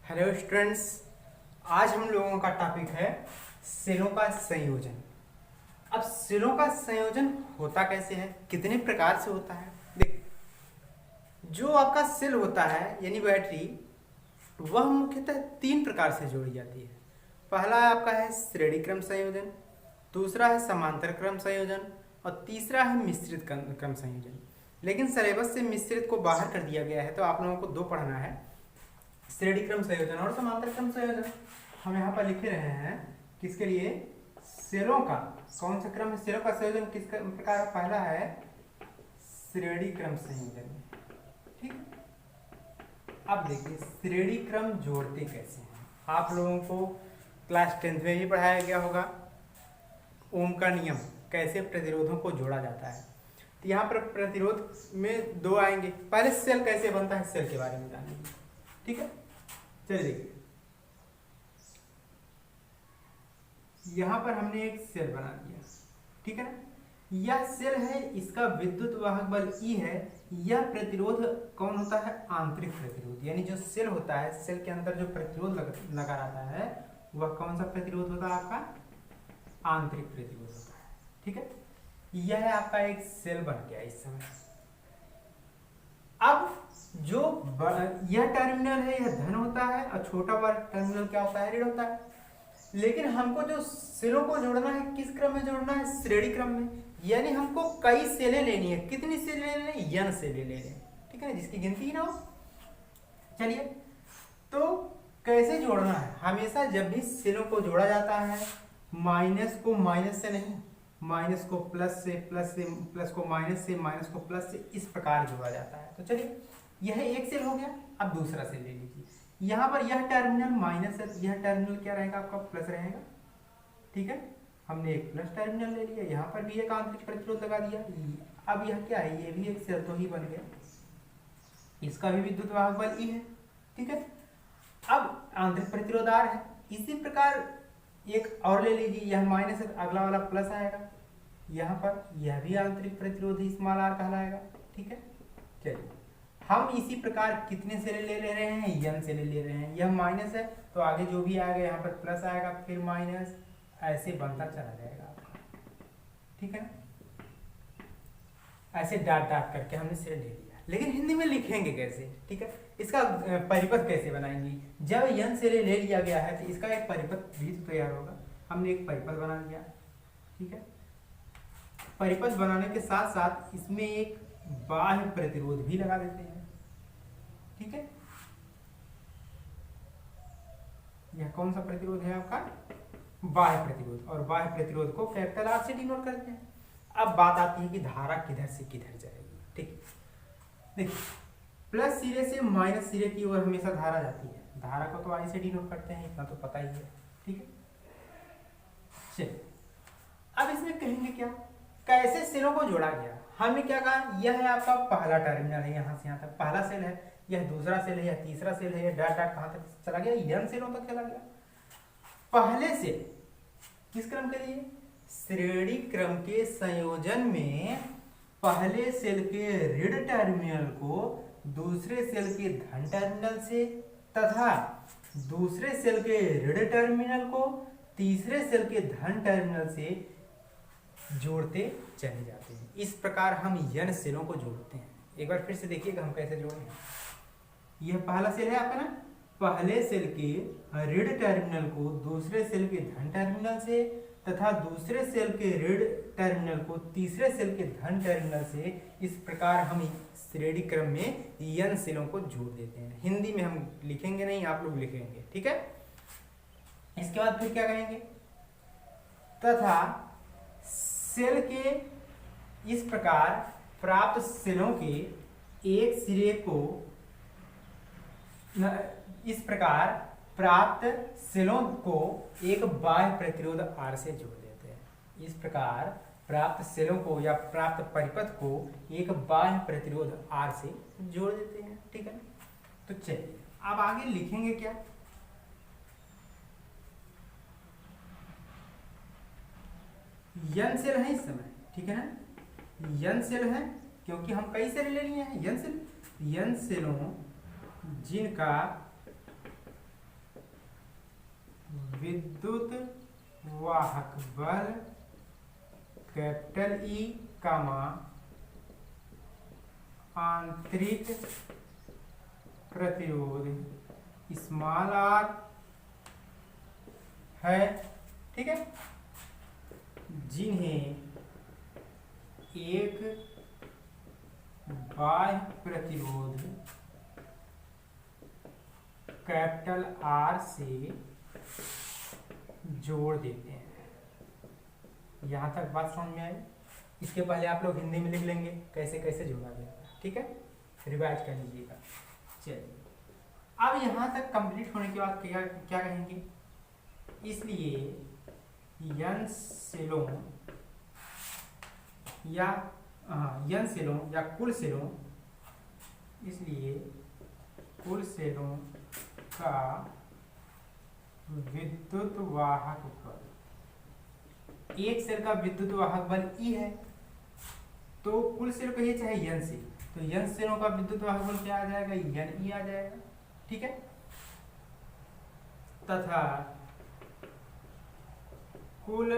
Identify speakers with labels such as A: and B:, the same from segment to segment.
A: Hello students, आज हम लोगों का टॉपिक है सेलों का संयोजन। अब सेलों का संयोजन होता कैसे है, कितने प्रकार से होता है। देख, जो आपका सेल होता है यानी बैटरी, वह मुख्यतः तीन प्रकार से जोड़ी जाती है। पहला आपका है श्रेणी क्रम संयोजन, दूसरा है समांतर क्रम संयोजन और तीसरा है मिश्रित क्रम संयोजन। लेकिन सिलेबस से मिश्रित को बाहर कर दिया गया है, तो आप लोगों को दो पढ़ना है, श्रेणी क्रम संयोजन और समांतर क्रम संयोजन। हम यहाँ पर लिख रहे हैं किसके लिए, सेलों का कौन सा क्रम है, सेलों का संयोजन किस प्रकार। पहला है श्रेणी क्रम संयोजन। ठीक, अब देखिए श्रेणी क्रम जोड़ते कैसे हैं। आप लोगों को क्लास 10th में भी पढ़ाया गया होगा ओम का नियम, कैसे प्रतिरोधों को जोड़ा जाता है। तो यहाँ पर प्रतिरोध में दो आएंगे। पहले सेल कैसे बनता है, सेल के बारे में जानेंगे। ठीक है, चलिए देखिए, यहां पर हमने एक सेल बना दिया। ठीक है ना, यह सेल है, इसका विद्युत वाहक बल E है। यह प्रतिरोध कौन होता है, आंतरिक प्रतिरोध। यानी जो सेल होता है, सेल के अंदर जो प्रतिरोध लगा रहता है, वह कौन सा प्रतिरोध होता है, आपका आंतरिक प्रतिरोध होता है। ठीक है, यह आपका एक सेल बन गया इस समय। अब जो यह टर्मिनल है, यह धन होता है और छोटा वाला टर्मिनल क्या होता है, ऋण होता है। लेकिन हमको जो सेलों को जोड़ना है, किस क्रम में जोड़ना है, श्रेणी क्रम में। यानी हमको कई सेलें लेनी है। कितनी सेलें लेनी है, n सेलें ले लें। ठीक है ना, जिसकी गिनती ही ना हो। चलिए, तो कैसे जोड़ना है, हमेशा जब भी सेलों को जोड़ा जाता है, माइनस को माइनस से नहीं, माइनस को प्लस से, प्लस से प्लस को माइनस से, माइनस को प्लस से, इस प्रकार जोड़ा जाता है। तो चलिए, यह एक सेल हो गया। अब दूसरा सेल ले लीजिए। यहाँ पर यह टर्मिनल माइनस है, यह टर्मिनल क्या रहेगा, आपका प्लस रहेगा। ठीक है, हमने एक प्लस टर्मिनल ले लिया, यहाँ पर भी एक आंतरिक प्रतिरोध लगा दिया। अब यह क्या है, ये भी एक सेल तो ही बन गया, इसका भी विद्युत वाहक बल E है। ठीक है, अब आंतरिक प्रतिरोध R है। इसी प्रकार एक और ले लीजिए, यह माइनस है, अगला वाला प्लस आएगा। यहाँ पर यह भी आंतरिक प्रतिरोध ही स्मॉल r कहलाएगा। ठीक है, चलिए, हम इसी प्रकार कितने सेले ले रहे हैं, n सेले ले रहे हैं। यह माइनस है तो आगे जो भी आएगा यहाँ पर प्लस आएगा, फिर माइनस, ऐसे बनता चला जाएगा आपका। ठीक है, ऐसे डाट डाट करके हमने सेले ले लिया। लेकिन हिंदी में लिखेंगे कैसे, ठीक है, इसका परिपथ कैसे बनाएंगे। जब n सेले ले लिया गया है तो इसका एक परिपथ भी तैयार होगा। हमने एक परिपथ बना लिया। ठीक है, परिपथ बनाने के साथ साथ इसमें एक बाह्य प्रतिरोध भी लगा देते हैं। ठीक है, यह कौन सा प्रतिरोध है, आपका बाह्य प्रतिरोध। और बाह्य प्रतिरोध को कैपिटल R से डिनोट करते हैं। अब बात आती है कि धारा किधर से किधर जाएगी। ठीक, देखिए, प्लस सिरे से माइनस सिरे की ओर हमेशा धारा जाती है। धारा को तो I से डिनोट करते हैं, इतना तो पता ही है। ठीक है, चलिए, अब इसमें कहेंगे क्या, कैसे सेलों को जोड़ा गया। हमने क्या कहा, यह है आपका पहला टर्मिनल है, यहाँ से यहाँ तक पहला सेल है, यह दूसरा सेल है, यह तीसरा सेल है, यह डाट डाट कहाँ तक चला गया, n सेलों तक चला गया। पहले से किस क्रम के लिए, श्रेणी क्रम के संयोजन में पहले सेल के ऋण टर्मिनल को दूसरे सेल के धन टर्मिनल से तथा दूसरे सेल के ऋण टर्मिनल को तीसरे सेल के धन टर्मिनल से जोड़ते चले जाते हैं। इस प्रकार हम n सेलों को जोड़ते हैं। एक बार फिर से देखिएगा हम कैसे जोड़ेंगे। यह पहला सेल है आपका ना, पहले सेल के ऋण टर्मिनल को दूसरे सेल के धन टर्मिनल से तथा दूसरे सेल के ऋण टर्मिनल को तीसरे सेल के धन टर्मिनल से, इस प्रकार हम श्रेणी क्रम में n सेलों को जोड़ देते हैं। हिंदी में हम लिखेंगे नहीं, आप लोग लिखेंगे। ठीक है, इसके बाद फिर क्या कहेंगे, तथा सेल के इस प्रकार प्राप्त सेलों के एक सिरे को, इस प्रकार प्राप्त सेलों को एक बाह्य प्रतिरोध R से जोड़ देते हैं। इस प्रकार प्राप्त सेलों को या प्राप्त परिपथ को एक बाह्य प्रतिरोध R से जोड़ देते हैं। ठीक है, तो चलिए अब आगे लिखेंगे क्या, n सेल है इस समय। ठीक है ना, n सेल है क्योंकि हम कई सेल ले लिए हैं। n सेलों जिनका विद्युत वाहक बल कैपिटल ई कामा आंतरिक प्रतिरोध स्मॉल आर है, ठीक है, जिन्हें एक बाह्य प्रतिरोध कैपिटल आर से जोड़ देते हैं। यहां तक बात समझ में आई? इसके पहले आप लोग हिंदी में लिख लेंगे कैसे कैसे जोड़ा गया, ठीक है, रिवाइज कर लीजिएगा। चलिए अब यहां तक कंप्लीट होने के बाद क्या क्या कहेंगे, इसलिए यन सेलों या यन सेलों या कुल सेलों, इसलिए कुल सेलों का विद्युत वाहक बल, एक सेल का विद्युत वाहक बल E है, तो कुल सेल कहिए चाहे यन सेल, तो यन सेलों का विद्युत वाहक बल क्या आ जाएगा, यन ई आ जाएगा, ठीक है, तथा कुल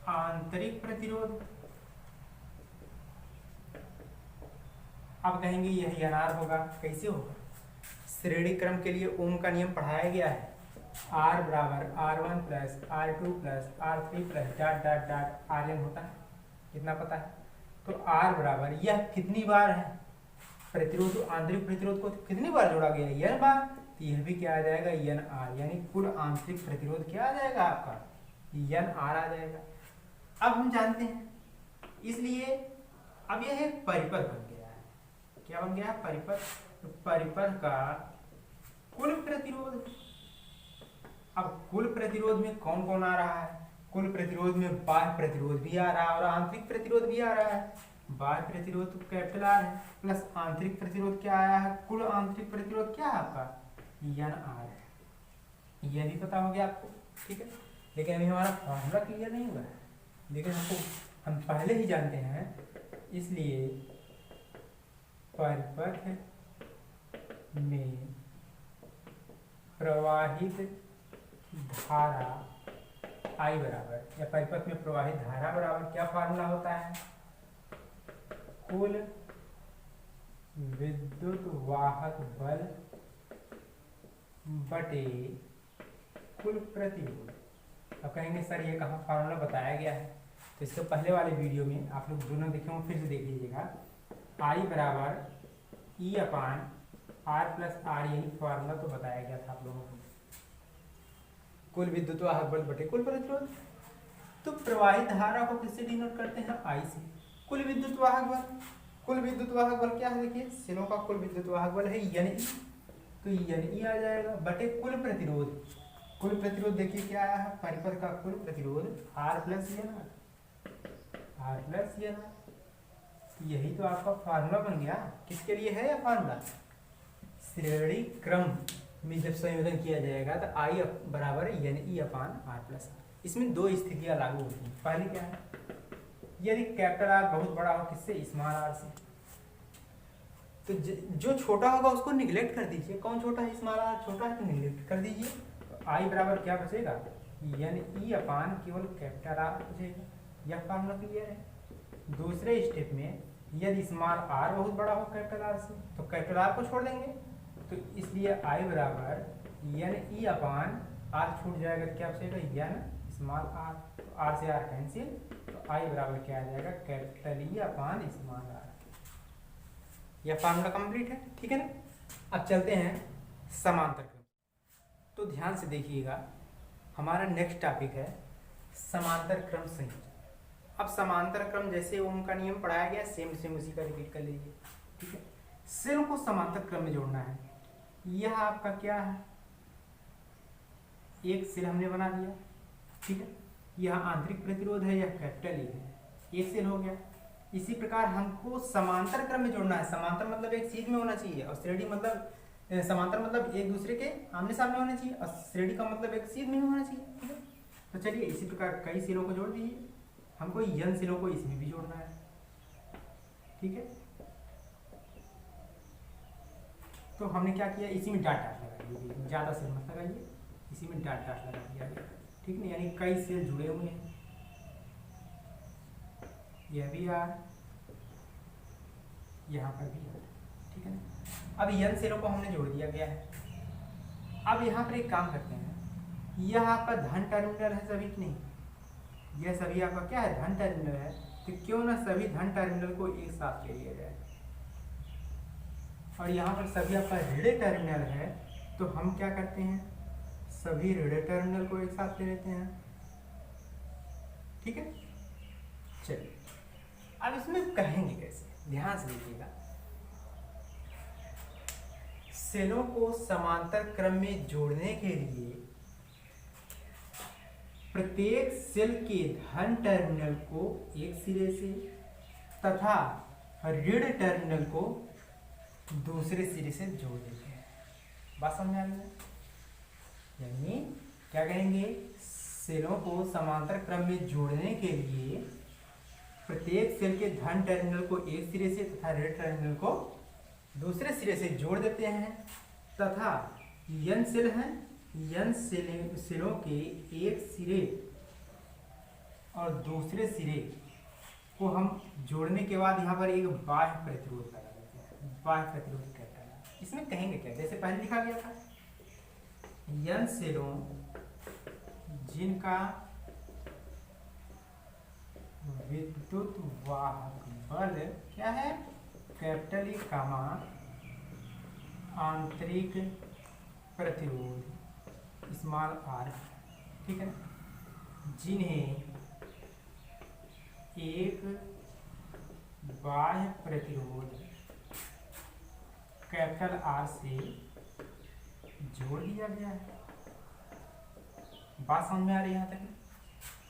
A: आंतरिक प्रतिरोध, अब कहेंगे यह एनआर होगा, कैसे होगा, श्रेणी क्रम के लिए ओम का नियम पढ़ाया गया है, R बराबर R1 plus R2 plus R3 plus dot dot dot RN होता है, कितना पता है, तो R बराबर यह कितनी बार है, प्रतिरोध आंतरिक प्रतिरोध को कितनी बार जोड़ा गया है, यह बार, तो यह भी क्या आ जाएगा यन आर, यानी कुल आंतरिक प्रतिरोध क्या आ जाएगा आपका यन आर आ जाएगा। अब हम जानते हैं, इसलिए अब यह एक परिपथ बन गया है, क्या बन गया है, परिपथ, तो परिपथ का कुल प्रतिरोध, अब कुल प्रतिरोध में कौन कौन आ रहा है, कुल प्रतिरोध में बाह्य प्रतिरोध भी आ रहा है और आंतरिक प्रतिरोध भी आ रहा है, बाह्य प्रतिरोध तो कैपिटल आर है प्लस आंतरिक प्रतिरोध क्या आया है, कुल आंतरिक प्रतिरोध क्या है आपका यन आर है, यह भी पता हो गया आपको, ठीक है, लेकिन अभी हमारा फॉर्मूला क्लियर नहीं हुआ है, लेकिन हम पहले ही जानते हैं, इसलिए परिपथ में प्रवाहित धारा I बराबर, या परिपथ में प्रवाहित धारा बराबर क्या फार्मूला होता है, कुल विद्युत वाहक बल बटे कुल प्रतिरोध। अब कहेंगे सर ये कहाँ फार्मूला बताया गया है, तो इसके पहले वाले वीडियो में आप लोग दोनों देखे हों, फिर से देख लीजिएगा, I बराबर E upon R plus R, यही फार्मूला तो बताया गया था आप लोगों को, कुल विद्युत वाहक बल बटे कुल प्रतिरोध। तो प्रवाहित धारा को किससे डिनोट करते हैं, I से, कुल विद्युत वाहक बल, कुल विद्युत वाहक बल क्या है, देखिए सेलों का कुल विद्युत वाहक बल है यन ई, तो यन ई आ जाएगा बटे कुल प्रतिरोध, कुल प्रतिरोध देखिए क्या आया है, परिपथ का कुल प्रतिरोध R plus N R, R plus N R, यही तो आपका फार्मूला बन गया, किसके लिए है यह फार्मूला, श्रेणी क्रम में जब संयोजन किया जाएगा तो I बराबर N E upon R plus R. इसमें दो स्थितियां लागू होती हैं, पहली क्या है, यदि कैपिटल आर बहुत बड़ा हो किससे, स्मॉल आर से, तो जो छोटा होगा उसको निगलेक्ट कर दीजिए, कौन छोटा है, स्मॉल आर छोटा है तो निगलेक्ट कर दीजिए, तो I बराबर क्या बचेगा एन ई अपान केवल कैपिटल आर बचेगा, यह फार्मूला क्लियर है। दूसरे स्टेप में यदि स्मॉल आर बहुत बड़ा हो कैपिटल आर से, तो कैपिटल आर को छोड़ देंगे, तो इसलिए I बराबर एन ई अपान आर छूट जाएगा तो क्या बचेगा एन स्मॉल आर, तो आर से आर कैंसिल, तो I बराबर क्या आ जाएगा capital E upon small R. यह फार्मूला कंप्लीट है, ठीक है ना। अब चलते हैं समांतर क्रम, तो ध्यान से देखिएगा, हमारा नेक्स्ट टॉपिक है समांतर क्रम संयोजन। अब समांतर क्रम जैसे ओम का नियम पढ़ाया गया, सेम सेम उसी का रिपीट कर लीजिए, ठीक है। सेल को समांतर क्रम में जोड़ना है, यह आपका क्या है, एक सेल हमने बना दिया, ठीक है, यह आंतरिक प्रतिरोध है, यह कैपिटल ई है, एक सेल हो गया। इसी प्रकार हमको समांतर क्रम में जोड़ना है, समांतर मतलब एक सीध में होना चाहिए, और श्रेणी मतलब समांतर मतलब एक दूसरे के आमने सामने होना चाहिए, और श्रेणी का मतलब एक सीध में होना चाहिए, ठीक है। तो चलिए इसी प्रकार कई सेलों को जोड़ दीजिए, हमको यन सेलों को इसमें भी जोड़ना है, ठीक है। तो तो हमने क्या किया, इसी में डॉट डॉट लगा दिए, ज़्यादा सेल मत लगाइए, इसी में डॉट डॉट लगा दिया गया, ठीक है, यानी कई सेल जुड़े हुए हैं, यह भी आर, यहाँ पर भी आर, ठीक है ना। अब n सेलों को हमने जोड़ दिया गया है। अब यहाँ पर एक काम करते हैं, यह आपका धन टर्मिनल है सभी की नहीं, यह सभी आपका क्या है, धन टर्मिनल है, तो क्यों ना सभी धन टर्मिनल को एक साथ ले लिया जाए। और यहाँ पर सभी आपका ऋण टर्मिनल है, तो हम क्या करते हैं, सभी ऋण टर्मिनल को एक साथ ले लेते हैं, ठीक है। चलिए अब इसमें कहेंगे कैसे, ध्यान से देखिएगा। सेलों को समांतर क्रम में जोड़ने के लिए प्रत्येक सेल के धन टर्मिनल को एक सिरे से तथा ऋण टर्मिनल को दूसरे सिरे से जोड़ देते हैं। बात समझ आ रही है? यानी क्या कहेंगे, सेलों को समांतर क्रम में जोड़ने के लिए प्रत्येक सेल के धन टर्मिनल को एक सिरे से तथा ऋण टर्मिनल को दूसरे सिरे से जोड़ देते हैं, तथा n सेल हैं, n सेलों के एक सिरे और दूसरे सिरे को हम जोड़ने के बाद यहाँ पर एक बाह्य प्रतिरोध लगा देते हैं, बाह्य प्रतिरोध कहता है। इसमें कहेंगे क्या, जैसे पहले लिखा गया था, n सेलों जिनका विद्युत वाहक बल क्या है, कैपिटल ई कामा आंतरिक प्रतिरोध स्मॉल आर, ठीक है, जिन्हें एक बाह्य प्रतिरोध कैपिटल आर से जोड़ दिया गया है। बात समझ में आ रही है यहाँ तक?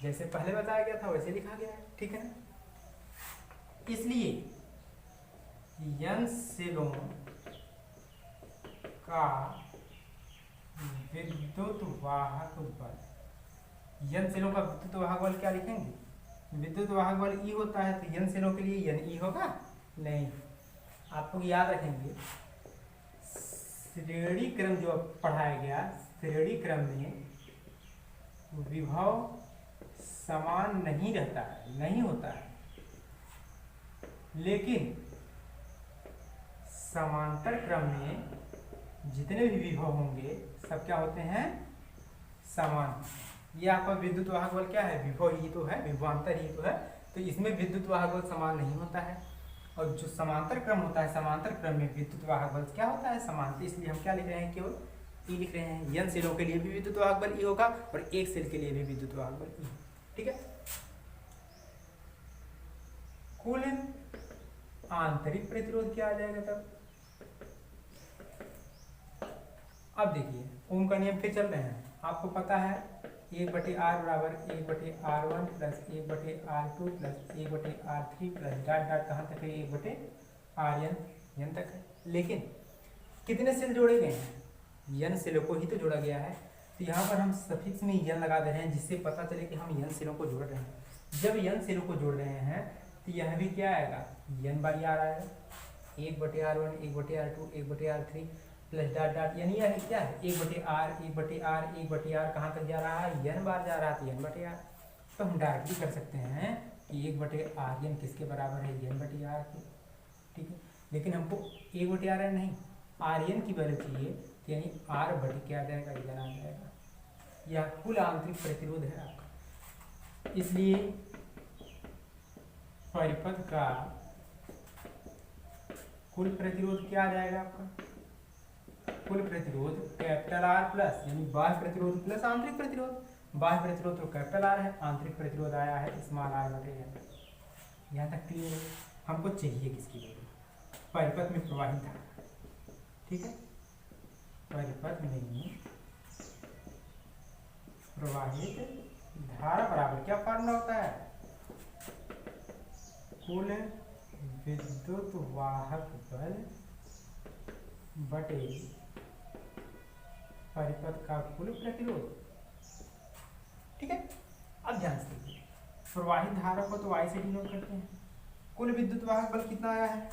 A: जैसे पहले बताया गया था वैसे लिखा गया है, ठीक है ना। इसलिए n सेलों का विद्युत वाहक बल, n सेलों का विद्युत वाहक बल क्या लिखेंगे, विद्युत वाहक बल E होता है, तो n सेलों के लिए n E होगा नहीं। आपको याद रखेंगे, श्रेणी क्रम जो पढ़ाया गया, श्रेणी क्रम में विभव समान नहीं रहता है, नहीं होता है, लेकिन समांतर क्रम में जितने भी विभव होंगे सब क्या होते हैं, समान। ये आपका विद्युत वाहक बल क्या है, विभव ही तो है, विभवांतर ही तो है, तो इसमें विद्युत वाहक बल समान नहीं होता है। और जो समांतर क्रम होता है, समांतर क्रम में विद्युत वाहक बल क्या होता है, समान। इसलिए हम क्या लिख रहे हैं, केवल ई लिख रहे हैं। n सेलों के लिए भी विद्युत वाहक बल ई होगा और एक सेल के लिए भी विद्युत वाहक बल ई, ठीक है। कुल आंतरिक प्रतिरोध क्या आ जाएगा तब। अब देखिए ओम का नियम फिर चल रहे हैं, आपको पता है 1/r बराबर 1/r1 plus 1/r2 plus 1/r3 plus dot dot कहाँ तक है, 1/rn तक है। लेकिन कितने सेल जोड़े गए हैं, n सेलों को ही तो जोड़ा गया है, तो यहाँ पर हम सफिक्स में n लगा दे रहे हैं, जिससे पता चले कि हम n सेलों को जोड़ रहे हैं। जब n सेलों को जोड़ रहे हैं तो यह भी क्या आएगा, n बार r आएगा, 1/r1 1/r2 1/r3 plus dot dot, यानी यह क्या है, 1/r कहाँ तक जा रहा है, n बार जा रहा है, तो n/r। तो हम डायरेक्टली कर सकते हैं कि 1/rn किसके बराबर है, n/r के, ठीक है। लेकिन हमको 1/rn नहीं, rn की वैल्यू चाहिए, यानी r बटे क्या आ जाएगा, n आ जाएगा। यह कुल आंतरिक प्रतिरोध है आपका। इसलिए परिपथ का कुल प्रतिरोध क्या आ जाएगा आपका, कुल प्रतिरोध कैपिटल R प्लस, यानी बाह्य प्रतिरोध प्लस आंतरिक प्रतिरोध। बाह्य प्रतिरोध तो कैपिटल R है, आंतरिक प्रतिरोध आया है स्मॉल r बटे n। यहाँ तक क्लियर है। हमको चाहिए किसकी वैल्यू, परिपथ में प्रवाहित धारा, ठीक है। परिपथ में प्रवाहित धारा बराबर क्या फार्मूला होता है, कुल विद्युत वाहक बल बटे परिपथ का कुल प्रतिरोध, ठीक है। अब ध्यान से देखिए, प्रवाहित धारा को तो y से डिनोट करते हैं। कुल विद्युत वाहक बल कितना आया है,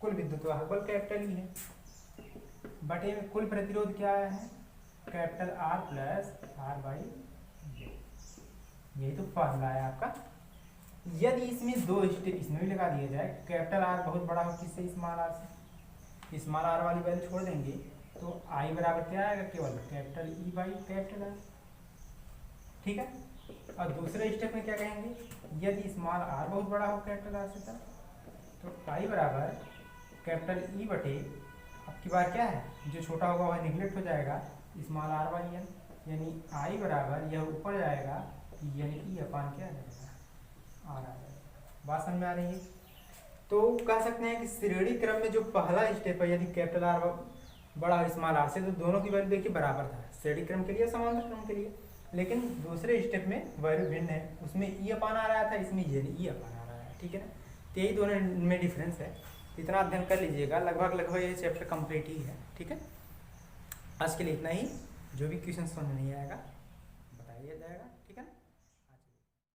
A: कुल विद्युत वाहक बल कैपिटल ई है, बटे में कुल प्रतिरोध क्या है, capital R plus R by, यही तो फॉर्मूला है आपका। यदि इसमें दो स्टेप इसमें भी लगा दिया जाए, कैपिटल आर बहुत बड़ा हो किससे, स्मॉल आर से, स्मॉल आर वाली वैल्यू छोड़ देंगे तो आई बराबर क्या आएगा, केवल capital E by capital R, ठीक है। और दूसरे स्टेप में क्या कहेंगे, यदि स्मॉल आर बहुत बड़ा हो कैपिटल आर से तो आई बराबर कैपिटल ई बटे, अब की बार क्या है, जो छोटा होगा वह निगलेक्ट हो जाएगा, स्मॉल आर बाई एन, यानी आई बराबर यह ऊपर जाएगा यानी ई अपान क्या आ जाएगा, आर आ जाएगा। बात समझ में आ रही है। तो कह सकते हैं कि श्रेणी क्रम में जो पहला स्टेप है, यदि कैपिटल आर बड़ा हो स्मॉल आर से, तो दोनों की वैल्यू देखिए बराबर था, श्रेणी क्रम के लिए समांतर क्रम के लिए। लेकिन दूसरे स्टेप में वैल्यू भिन्न है, उसमें ई अपान आ रहा था, इसमें ई अपान आ रहा है, ठीक है ना। तो यही दोनों में डिफरेंस है, इतना अध्ययन कर लीजिएगा, लगभग ये चैप्टर कंप्लीट ही है, ठीक है। आज के लिए इतना ही, जो भी क्वेश्चन समझ नहीं आएगा बताइए जाएगा, ठीक है ना।